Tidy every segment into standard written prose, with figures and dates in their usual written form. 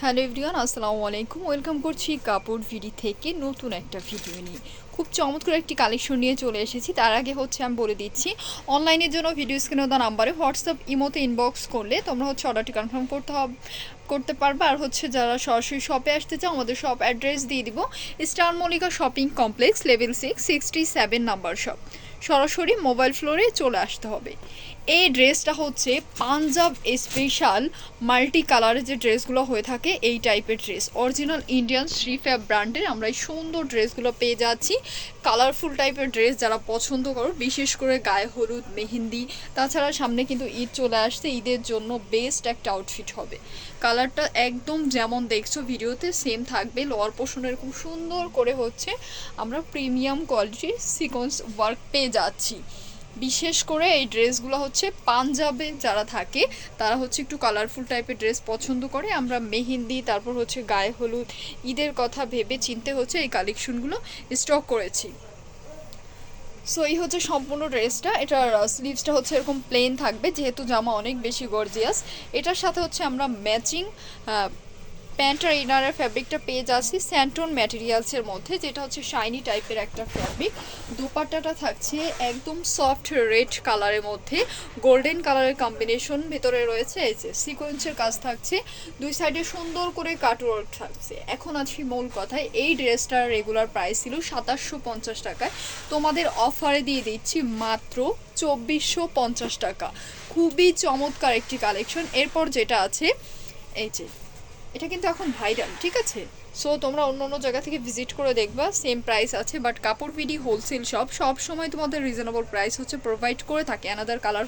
Hello everyone, আসসালামু আলাইকুম। Welcome করছি কাপড় ভিডি থেকে নতুন একটা ভিডিও নিয়ে। খুব চমৎকার একটি কালেকশন নিয়ে চলে এসেছি। তার আগে আমি বলে দিচ্ছি, অনলাইনের জন্য ভিডিও স্ক্রিনে দেওয়া নাম্বারে হোয়াটসঅ্যাপ ইমোতে ইনবক্স করলে তোমরা অর্ডারটি কনফার্ম করতে পারবে। আর যারা সরাসরি শপে আসতে চাও, আমাদের শপ অ্যাড্রেস দিয়ে দিব, star Mallika shopping complex, level 6, 67 number shop. সরাসরি মোবাইল ফ্লোরে চলে আসতে হবে। এই ড্রেসটা পাঞ্জাব স্পেশাল মাল্টি কালারের যে ড্রেসগুলো হয়ে থাকে, এই টাইপের ড্রেস অরিজিনাল ইন্ডিয়ান শ্রীফ্যাব ব্র্যান্ডের আমরা এই সুন্দর ড্রেসগুলো পেয়ে যাচ্ছি। কালারফুল টাইপের ড্রেস যারা পছন্দ করো, বিশেষ করে গায়ে হলুদ, মেহেন্দি, তাছাড়া সামনে কিন্তু ঈদ চলে আসছে, ঈদের জন্য বেস্ট একটা আউটফিট হবে। কালারটা একদম যেমন দেখছো ভিডিওতে সেম থাকবে। লোয়ার পোর্শন এরকম সুন্দর করে আমরা প্রিমিয়াম কোয়ালিটির সিকোয়েন্স ওয়ার্ক পেয়ে যাচ্ছি। বিশেষ করে এই ড্রেসগুলো পাঞ্জাবে যারা থাকে তারা একটু কালারফুল টাইপের ড্রেস পছন্দ করে। আমরা মেহেন্দি, তারপর গায়ে হলুদ, ঈদের কথা ভেবে চিনতে এই কালেকশনগুলো স্টক করেছি। সো এই সম্পূর্ণ ড্রেসটা। এটার স্লিভসটা এরকম প্লেন থাকবে, যেহেতু জামা অনেক বেশি গর্জিয়াস। এটার সাথে আমরা ম্যাচিং প্যান্ট আর ইনারের ফ্যাব্রিকটা পেয়ে যাচ্ছি স্যান্টন ম্যাটেরিয়ালসের মধ্যে, যেটা শাইনি টাইপের একটা ফ্যাব্রিক। দুপাট্টাটা থাকছে একদম সফট রেড কালারের মধ্যে, গোল্ডেন কালারের কম্বিনেশন ভেতরে রয়েছে। এই যে সিকোয়েন্সের কাজ থাকছে, দুই সাইডে সুন্দর করে কাটওয়ার্ক থাকছে। এখন আছি মূল কথায়। এই ড্রেসটার রেগুলার প্রাইস ছিল 2750 টাকায়, তোমাদের অফারে দিয়ে দিচ্ছি মাত্র 2450 টাকা। খুবই চমৎকার একটি কালেকশন। এরপর যেটা আছে, এই যে এটা কিন্তু এখন ভাইরাল, ঠিক আছে? সো তোমরা অন্য অন্য জায়গা থেকে ভিজিট করে দেখবা, সেম প্রাইস আছে। বাট কাপড় বিডি হোলসেল শপ সব সময় তোমাদের রিজনেবল প্রাইস প্রোভাইড করে থাকে। অ্যানাদার কালার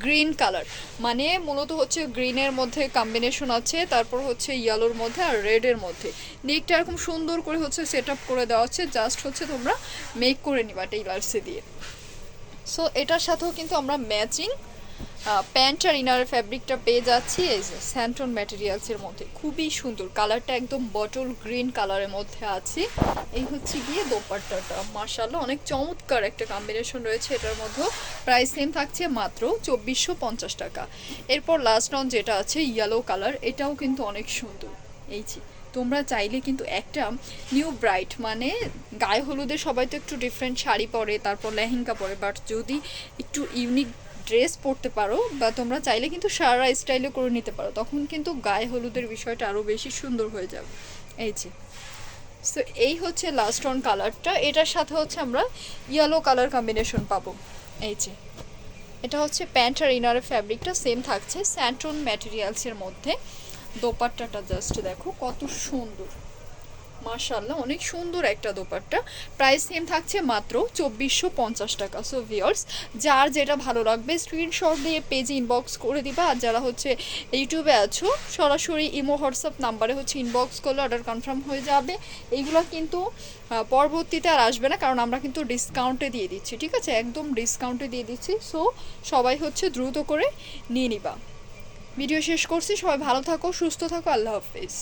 গ্রিন কালার, মানে মূলত গ্রিনের মধ্যে কম্বিনেশন আছে, তারপর ইয়েলোর মধ্যে আর রেডের মধ্যে। নেকটা এরকম সুন্দর করে সেট আপ করে দেওয়া হচ্ছে, জাস্ট তোমরা মেক করে নিবা টেইলার্সে দিয়ে। সো এটার সাথেও কিন্তু আমরা ম্যাচিং প্যান্ট আর ইনারের ফ্যাব্রিকটা পেয়ে যাচ্ছি এই যে স্যান্টন ম্যাটেরিয়ালসের মধ্যে। খুবই সুন্দর, কালারটা একদম বটল গ্রিন কালারের মধ্যে আছে। এই গিয়ে দোপাট্টাটা, মাশাআল্লাহ অনেক চমৎকার একটা কম্বিনেশন রয়েছে এটার মধ্যে। প্রাইস সেম থাকছে মাত্র 2450 টাকা। এরপর লাস্ট অন যেটা আছে ইয়েলো কালার, এটাও কিন্তু অনেক সুন্দর। এই যে তোমরা চাইলে কিন্তু একটা নিউ ব্রাইট, মানে গায়ে হলুদে সবাই তো একটু ডিফারেন্ট শাড়ি পরে, তারপর লেহেঙ্গা পরে, বাট যদি একটু ইউনিক ড্রেস পরতে পারো বা তোমরা চাইলে কিন্তু সারা স্টাইলে করে নিতে পারো, তখন কিন্তু গায়ে হলুদের বিষয়টা আরও বেশি সুন্দর হয়ে যাবে। এই যে সো এই লাস্ট অন কালারটা। এটার সাথে আমরা ইয়েলো কালার কম্বিনেশন পাবো। এই যে এটা প্যান্ট আর ইনারের ফ্যাব্রিকটা সেম থাকছে স্যান্টন ম্যাটেরিয়ালসের মধ্যে। দোপাট্টাটা জাস্ট দেখো কত সুন্দর, মাশাআল্লাহ অনেক সুন্দর একটা দোপাট্টা। প্রাইস সেম থাকছে মাত্র 2450 টাকা। সো ভিউয়ার্স, যার যেটা ভালো লাগবে স্ক্রিনশট দিয়ে পেজে ইনবক্স করে দিবা। আর যারা ইউটিউবে আছো, সরাসরি ইমো হোয়াটসঅ্যাপ নাম্বারে ইনবক্স করলে অর্ডার কনফার্ম হয়ে যাবে। এইগুলো কিন্তু পরবর্তীতে আর আসবে না, কারণ আমরা কিন্তু ডিসকাউন্টে দিয়ে দিচ্ছি, ঠিক আছে? একদম ডিসকাউন্টে দিয়ে দিচ্ছি। সো সবাই দ্রুত করে নিয়ে নিবা। ভিডিও শেষ করছি, সবাই ভালো থাকো, সুস্থ থাকো, আল্লাহ হাফেজ।